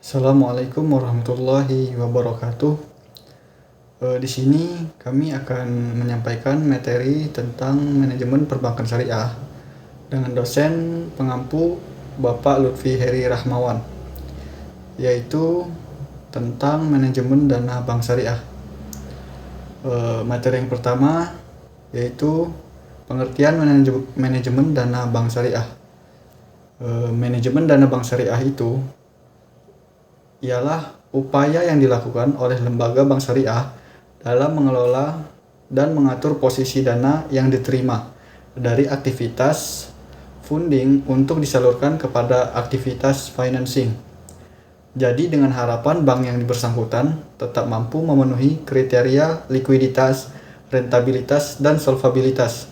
Assalamualaikum warahmatullahi wabarakatuh. Di sini kami akan menyampaikan materi tentang manajemen perbankan syariah dengan dosen pengampu Bapak Lutfi Heri Rahmawan, yaitu tentang manajemen dana bank syariah. Materi yang pertama yaitu pengertian manajemen dana bank syariah. Manajemen dana bank syariah itu ialah upaya yang dilakukan oleh lembaga bank syariah dalam mengelola dan mengatur posisi dana yang diterima dari aktivitas funding untuk disalurkan kepada aktivitas financing. Jadi dengan harapan bank yang bersangkutan tetap mampu memenuhi kriteria likuiditas, rentabilitas, dan solvabilitas.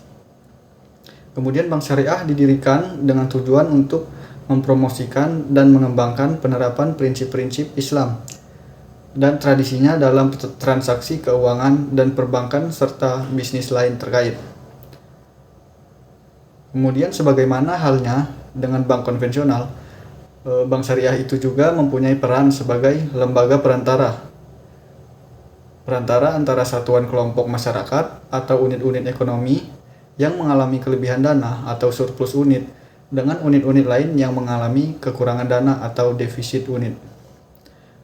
Kemudian bank syariah didirikan dengan tujuan untuk mempromosikan dan mengembangkan penerapan prinsip-prinsip Islam dan tradisinya dalam transaksi keuangan dan perbankan serta bisnis lain terkait. Kemudian sebagaimana halnya dengan bank konvensional, bank syariah itu juga mempunyai peran sebagai lembaga perantara antara satuan kelompok masyarakat atau unit-unit ekonomi yang mengalami kelebihan dana atau surplus unit dengan unit-unit lain yang mengalami kekurangan dana atau defisit unit.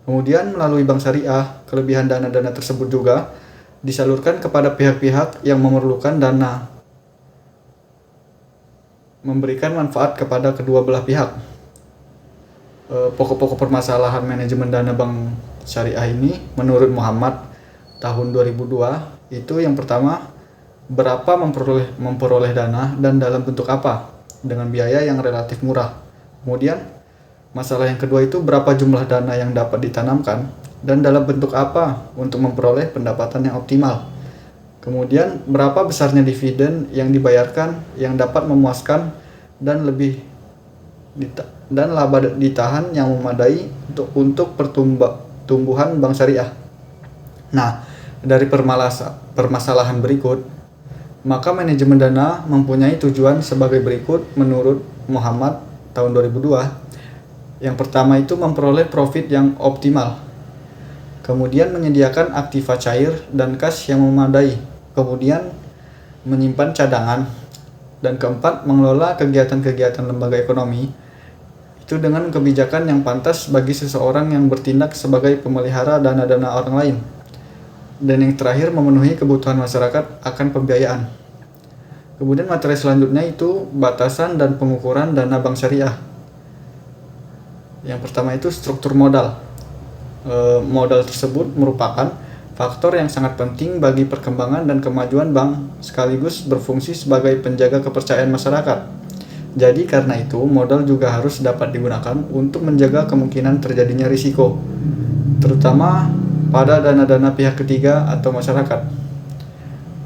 Kemudian melalui bank syariah, kelebihan dana-dana tersebut juga disalurkan kepada pihak-pihak yang memerlukan dana, memberikan manfaat kepada kedua belah pihak. Pokok-pokok permasalahan manajemen dana bank syariah ini menurut Muhammad tahun 2002 itu yang pertama, berapa memperoleh dana dan dalam bentuk apa dengan biaya yang relatif murah. Kemudian masalah yang kedua itu berapa jumlah dana yang dapat ditanamkan dan dalam bentuk apa untuk memperoleh pendapatan yang optimal. Kemudian berapa besarnya dividen yang dibayarkan yang dapat memuaskan dan laba ditahan yang memadai untuk pertumbuhan bank syariah. Nah, dari permasalahan berikut, maka manajemen dana mempunyai tujuan sebagai berikut menurut Muhammad tahun 2002. Yang pertama itu memperoleh profit yang optimal. Kemudian menyediakan aktiva cair dan kas yang memadai. Kemudian menyimpan cadangan. Dan keempat, mengelola kegiatan-kegiatan lembaga ekonomi itu dengan kebijakan yang pantas bagi seseorang yang bertindak sebagai pemelihara dana-dana orang lain. Dan yang terakhir, memenuhi kebutuhan masyarakat akan pembiayaan. Kemudian materi selanjutnya itu batasan dan pengukuran dana bank syariah. Yang pertama itu struktur modal. Modal tersebut merupakan faktor yang sangat penting bagi perkembangan dan kemajuan bank sekaligus berfungsi sebagai penjaga kepercayaan masyarakat. Jadi karena itu modal juga harus dapat digunakan untuk menjaga kemungkinan terjadinya risiko, terutama pada dana-dana pihak ketiga atau masyarakat.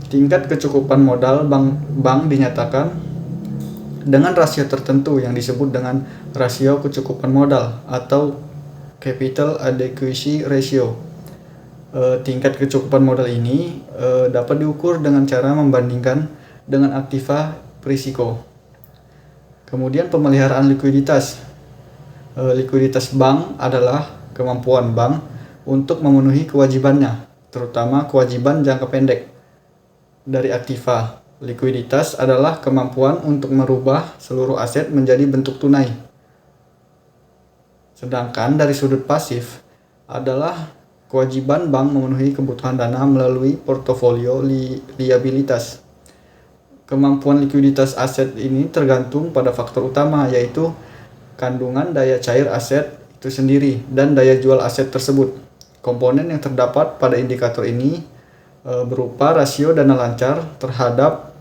Tingkat kecukupan modal bank dinyatakan dengan rasio tertentu yang disebut dengan rasio kecukupan modal atau capital adequacy ratio. Tingkat kecukupan modal ini dapat diukur dengan cara membandingkan dengan aktiva berisiko. Kemudian pemeliharaan likuiditas. Likuiditas bank adalah kemampuan bank untuk memenuhi kewajibannya, terutama kewajiban jangka pendek. Dari aktiva, likuiditas adalah kemampuan untuk merubah seluruh aset menjadi bentuk tunai. Sedangkan dari sudut pasif adalah kewajiban bank memenuhi kebutuhan dana melalui portofolio liabilitas. Kemampuan likuiditas aset ini tergantung pada faktor utama, yaitu kandungan daya cair aset itu sendiri dan daya jual aset tersebut. Komponen yang terdapat pada indikator ini berupa rasio dana lancar terhadap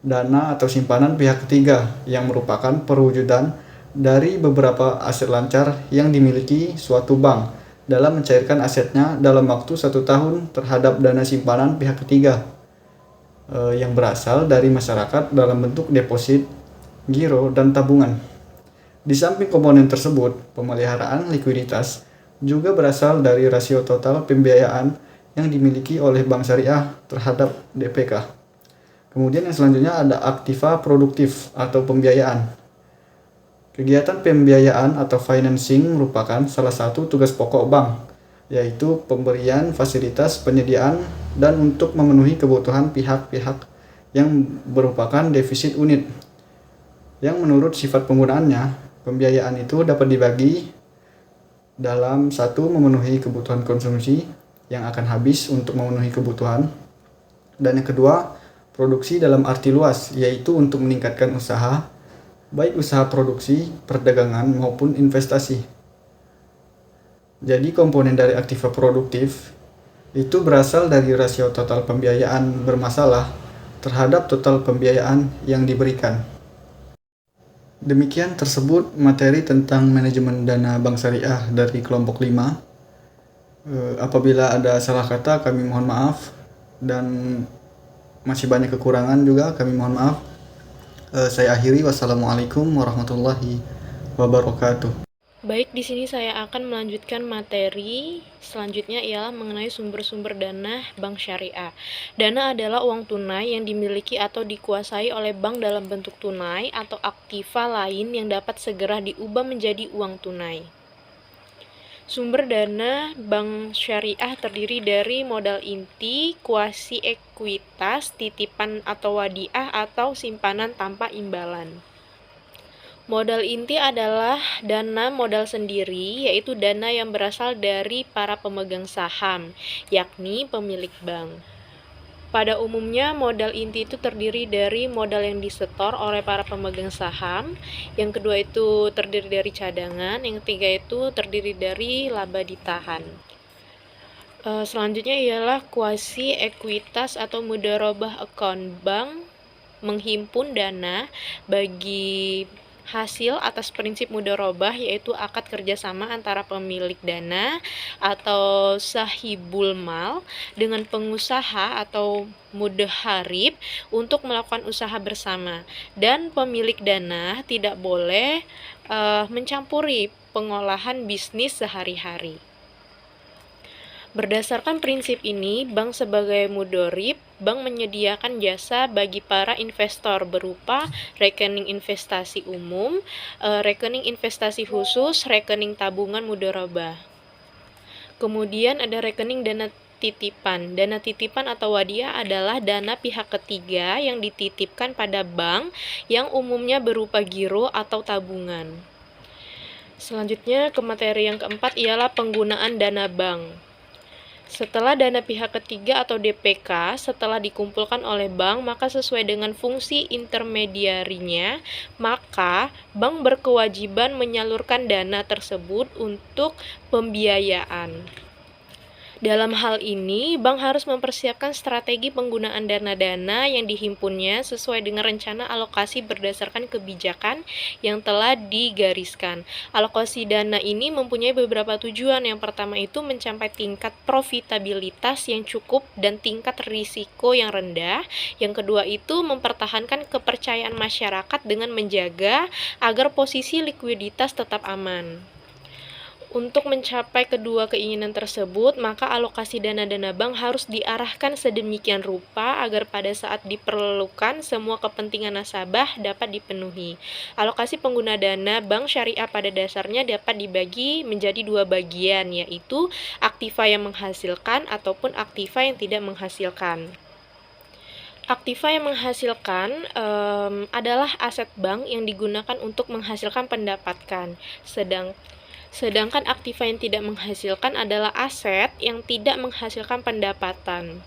dana atau simpanan pihak ketiga yang merupakan perwujudan dari beberapa aset lancar yang dimiliki suatu bank dalam mencairkan asetnya dalam waktu 1 tahun terhadap dana simpanan pihak ketiga yang berasal dari masyarakat dalam bentuk deposit, giro, dan tabungan. Di samping komponen tersebut, pemeliharaan likuiditas juga berasal dari rasio total pembiayaan yang dimiliki oleh bank syariah terhadap DPK. Kemudian yang selanjutnya ada aktiva produktif atau pembiayaan. Kegiatan pembiayaan atau financing merupakan salah satu tugas pokok bank, yaitu pemberian fasilitas penyediaan dan untuk memenuhi kebutuhan pihak-pihak yang merupakan defisit unit. Yang menurut sifat penggunaannya, pembiayaan itu dapat dibagi dalam satu, memenuhi kebutuhan konsumsi yang akan habis untuk memenuhi kebutuhan, dan yang kedua, produksi dalam arti luas, yaitu untuk meningkatkan usaha, baik usaha produksi, perdagangan, maupun investasi. Jadi komponen dari aktiva produktif itu berasal dari rasio total pembiayaan bermasalah terhadap total pembiayaan yang diberikan. Demikian tersebut materi tentang manajemen dana bank syariah dari kelompok 5. Apabila ada salah kata kami mohon maaf, dan masih banyak kekurangan juga kami mohon maaf. Saya akhiri, wassalamualaikum warahmatullahi wabarakatuh. Baik, di sini saya akan melanjutkan materi selanjutnya ialah mengenai sumber-sumber dana bank syariah. Dana adalah uang tunai yang dimiliki atau dikuasai oleh bank dalam bentuk tunai atau aktiva lain yang dapat segera diubah menjadi uang tunai. Sumber dana bank syariah terdiri dari modal inti, kuasi ekuitas, titipan atau wadiah atau simpanan tanpa imbalan. Modal inti adalah dana modal sendiri, yaitu dana yang berasal dari para pemegang saham, yakni pemilik bank. Pada umumnya, modal inti itu terdiri dari modal yang disetor oleh para pemegang saham, yang kedua itu terdiri dari cadangan, yang ketiga itu terdiri dari laba ditahan. Selanjutnya ialah kuasi ekuitas atau mudharabah account. Bank menghimpun dana bagi hasil atas prinsip mudharabah, yaitu akad kerjasama antara pemilik dana atau sahibul mal dengan pengusaha atau mudharib untuk melakukan usaha bersama, dan pemilik dana tidak boleh mencampuri pengolahan bisnis sehari-hari. Berdasarkan prinsip ini, bank sebagai mudharib, bank menyediakan jasa bagi para investor berupa rekening investasi umum, rekening investasi khusus, rekening tabungan mudharabah. Kemudian ada rekening dana titipan. Dana titipan atau wadiah adalah dana pihak ketiga yang dititipkan pada bank yang umumnya berupa giro atau tabungan. Selanjutnya ke materi yang keempat ialah penggunaan dana bank. Setelah dana pihak ketiga atau DPK setelah dikumpulkan oleh bank, maka sesuai dengan fungsi intermediarinya, maka bank berkewajiban menyalurkan dana tersebut untuk pembiayaan. Dalam hal ini, bank harus mempersiapkan strategi penggunaan dana-dana yang dihimpunnya sesuai dengan rencana alokasi berdasarkan kebijakan yang telah digariskan. Alokasi dana ini mempunyai beberapa tujuan. Yang pertama itu mencapai tingkat profitabilitas yang cukup dan tingkat risiko yang rendah. Yang kedua itu mempertahankan kepercayaan masyarakat dengan menjaga agar posisi likuiditas tetap aman. Untuk mencapai kedua keinginan tersebut, maka alokasi dana-dana bank harus diarahkan sedemikian rupa agar pada saat diperlukan semua kepentingan nasabah dapat dipenuhi. Alokasi pengguna dana bank syariah pada dasarnya dapat dibagi menjadi dua bagian, yaitu aktiva yang menghasilkan ataupun aktiva yang tidak menghasilkan. Aktiva yang menghasilkan adalah aset bank yang digunakan untuk menghasilkan pendapatan, sedangkan aktiva yang tidak menghasilkan adalah aset yang tidak menghasilkan pendapatan.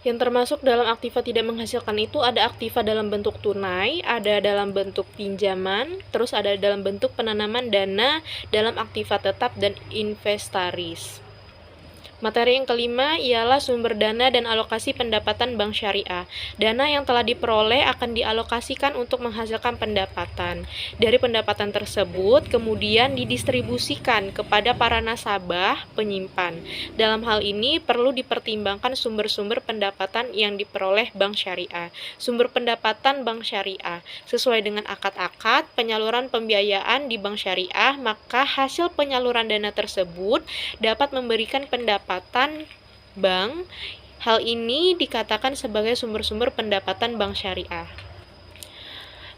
Yang termasuk dalam aktiva tidak menghasilkan itu ada aktiva dalam bentuk tunai, ada dalam bentuk pinjaman, terus ada dalam bentuk penanaman dana dalam aktiva tetap dan inventaris. Materi yang kelima ialah sumber dana dan alokasi pendapatan bank syariah. Dana yang telah diperoleh akan dialokasikan untuk menghasilkan pendapatan. Dari pendapatan tersebut kemudian didistribusikan kepada para nasabah penyimpan. Dalam hal ini perlu dipertimbangkan sumber-sumber pendapatan yang diperoleh bank syariah. Sumber pendapatan bank syariah sesuai dengan akad-akad penyaluran pembiayaan di bank syariah, maka hasil penyaluran dana tersebut dapat memberikan pendapatan bank. Hal ini dikatakan sebagai sumber-sumber pendapatan bank syariah.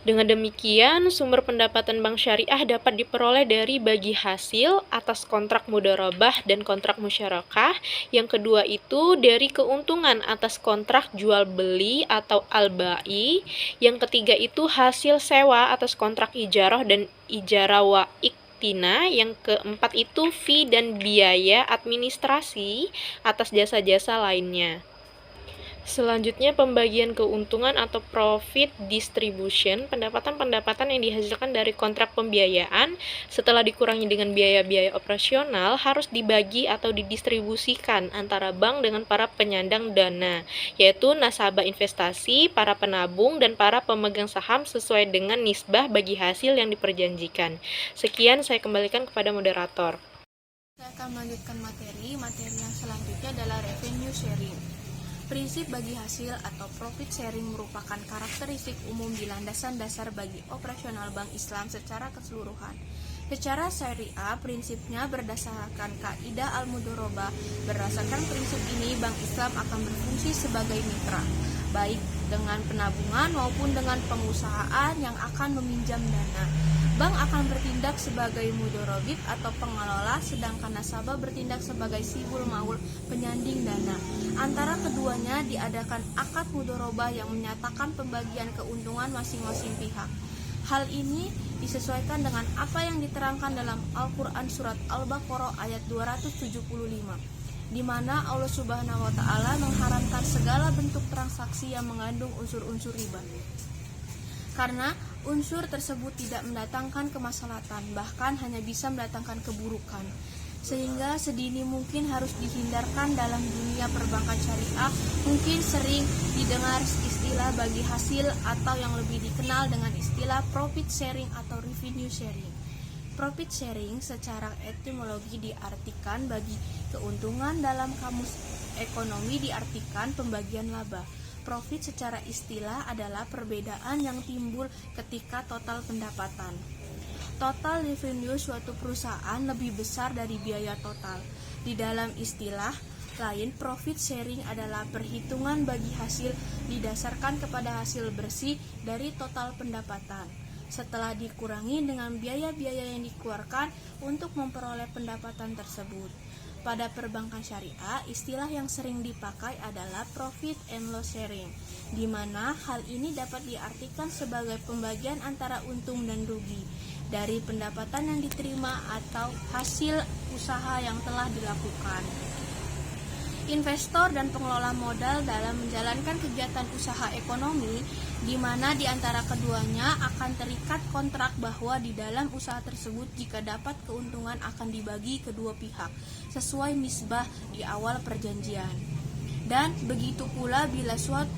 Dengan demikian, sumber pendapatan bank syariah dapat diperoleh dari bagi hasil atas kontrak mudharabah dan kontrak musyarakah. Yang kedua itu dari keuntungan atas kontrak jual beli atau al-ba'i. Yang ketiga itu hasil sewa atas kontrak ijarah dan ijarah wa iktina. Yang keempat itu fee dan biaya administrasi atas jasa-jasa lainnya. Selanjutnya, pembagian keuntungan atau profit distribution, pendapatan-pendapatan yang dihasilkan dari kontrak pembiayaan setelah dikurangi dengan biaya-biaya operasional harus dibagi atau didistribusikan antara bank dengan para penyandang dana, yaitu nasabah investasi, para penabung, dan para pemegang saham sesuai dengan nisbah bagi hasil yang diperjanjikan. Sekian, saya kembalikan kepada moderator. Saya akan melanjutkan materi yang selanjutnya adalah revenue sharing. Prinsip bagi hasil atau profit sharing merupakan karakteristik umum di landasan dasar bagi operasional bank Islam secara keseluruhan. Secara syariah, prinsipnya berdasarkan kaidah al-mudharabah. Berdasarkan prinsip ini, bank Islam akan berfungsi sebagai mitra, baik dengan penabungan maupun dengan pengusahaan yang akan meminjam dana. Bank akan bertindak sebagai mudharabit atau pengelola, sedangkan nasabah bertindak sebagai sibul maul penyanding dana. Antara keduanya diadakan akad mudharabah yang menyatakan pembagian keuntungan masing-masing pihak. Hal ini disesuaikan dengan apa yang diterangkan dalam Al-Quran Surat Al-Baqarah ayat 275, di mana Allah Subhanahu wa Ta'ala mengharamkan segala bentuk transaksi yang mengandung unsur-unsur riba, karena unsur tersebut tidak mendatangkan kemaslahatan, bahkan hanya bisa mendatangkan keburukan, sehingga sedini mungkin harus dihindarkan. Dalam dunia perbankan syariah mungkin sering didengar istilah bagi hasil atau yang lebih dikenal dengan istilah profit sharing atau revenue sharing. Profit sharing secara etimologi diartikan bagi keuntungan, dalam kamus ekonomi diartikan pembagian laba. Profit secara istilah adalah perbedaan yang timbul ketika total pendapatan. Total revenue suatu perusahaan lebih besar dari biaya total. Di dalam istilah lain, profit sharing adalah perhitungan bagi hasil didasarkan kepada hasil bersih dari total pendapatan, setelah dikurangi dengan biaya-biaya yang dikeluarkan untuk memperoleh pendapatan tersebut. Pada perbankan syariah, istilah yang sering dipakai adalah profit and loss sharing, di mana hal ini dapat diartikan sebagai pembagian antara untung dan rugi dari pendapatan yang diterima atau hasil usaha yang telah dilakukan. Investor dan pengelola modal dalam menjalankan kegiatan usaha ekonomi, di mana di antara keduanya akan terikat kontrak bahwa di dalam usaha tersebut jika dapat keuntungan akan dibagi kedua pihak sesuai nisbah di awal perjanjian. Dan begitu pula bila suatu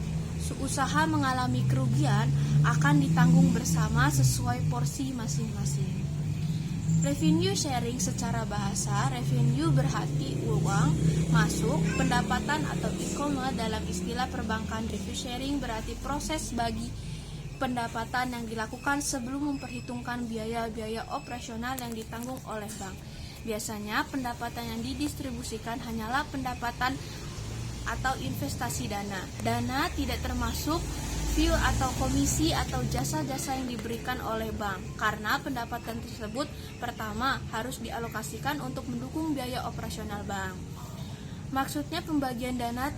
usaha mengalami kerugian akan ditanggung bersama sesuai porsi masing-masing. Revenue sharing secara bahasa, revenue berarti uang masuk, pendapatan atau income. Dalam istilah perbankan, revenue sharing berarti proses bagi pendapatan yang dilakukan sebelum memperhitungkan biaya-biaya operasional yang ditanggung oleh bank. Biasanya pendapatan yang didistribusikan hanyalah pendapatan atau investasi dana. Dana tidak termasuk fee atau komisi atau jasa-jasa yang diberikan oleh bank, karena pendapatan tersebut pertama harus dialokasikan untuk mendukung biaya operasional bank. Maksudnya pembagian dana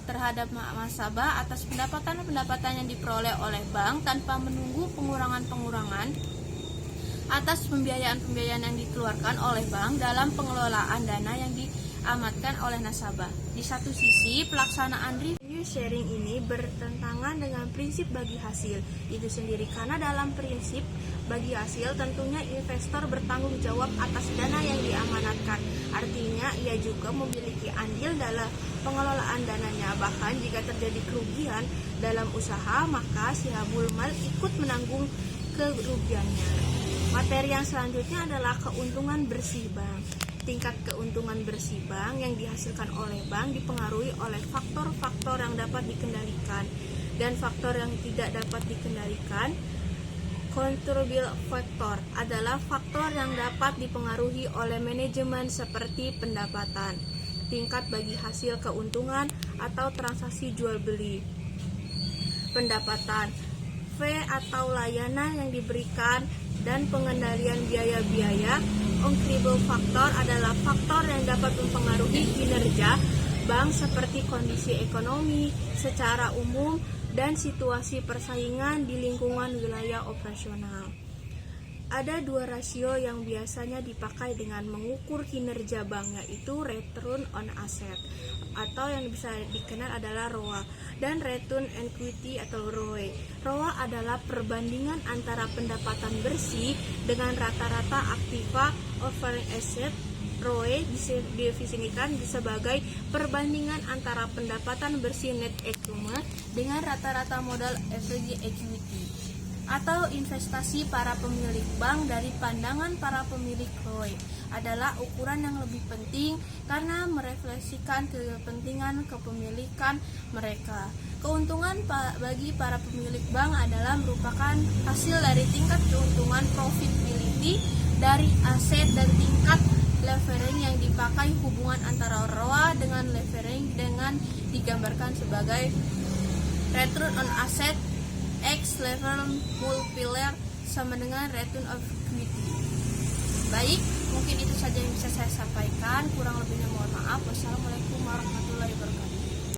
terhadap nasabah atas pendapatan-pendapatan yang diperoleh oleh bank tanpa menunggu pengurangan-pengurangan atas pembiayaan-pembiayaan yang dikeluarkan oleh bank dalam pengelolaan dana yang diamanatkan oleh nasabah. Di satu sisi, pelaksanaan revenue sharing ini bertentangan dengan prinsip bagi hasil itu sendiri, karena dalam prinsip bagi hasil tentunya investor bertanggung jawab atas dana yang diamanatkan. Artinya ia juga memiliki andil dalam pengelolaan dananya. Bahkan jika terjadi kerugian dalam usaha, maka sihabul mal ikut menanggung kerugiannya. Materi yang selanjutnya adalah keuntungan bersih bank. Tingkat keuntungan bersih bank yang dihasilkan oleh bank dipengaruhi oleh faktor-faktor yang dapat dikendalikan dan faktor yang tidak dapat dikendalikan. Controllable factor adalah faktor yang dapat dipengaruhi oleh manajemen seperti pendapatan, tingkat bagi hasil keuntungan atau transaksi jual beli. Pendapatan fee atau layanan yang diberikan, dan pengendalian biaya-biaya. Uncountable factor adalah faktor yang dapat mempengaruhi kinerja bank seperti kondisi ekonomi secara umum dan situasi persaingan di lingkungan wilayah operasional. Ada dua rasio yang biasanya dipakai dengan mengukur kinerja bank, yaitu return on asset atau yang bisa dikenal adalah ROA dan return on equity atau ROE. ROA adalah perbandingan antara pendapatan bersih dengan rata-rata aktiva offering asset. ROE didefinisikan sebagai perbandingan antara pendapatan bersih net income dengan rata-rata modal average equity atau investasi para pemilik bank. Dari pandangan para pemilik ROE adalah ukuran yang lebih penting karena merefleksikan kepentingan kepemilikan mereka. Keuntungan bagi para pemilik bank adalah merupakan hasil dari tingkat keuntungan profitability dari aset dan tingkat leverage yang dipakai. Hubungan antara ROA dengan leverage dengan digambarkan sebagai return on asset X level multiplier sama dengan return of equity. Baik, mungkin itu saja yang bisa saya sampaikan. Kurang lebihnya mohon maaf. Wassalamualaikum warahmatullahi wabarakatuh.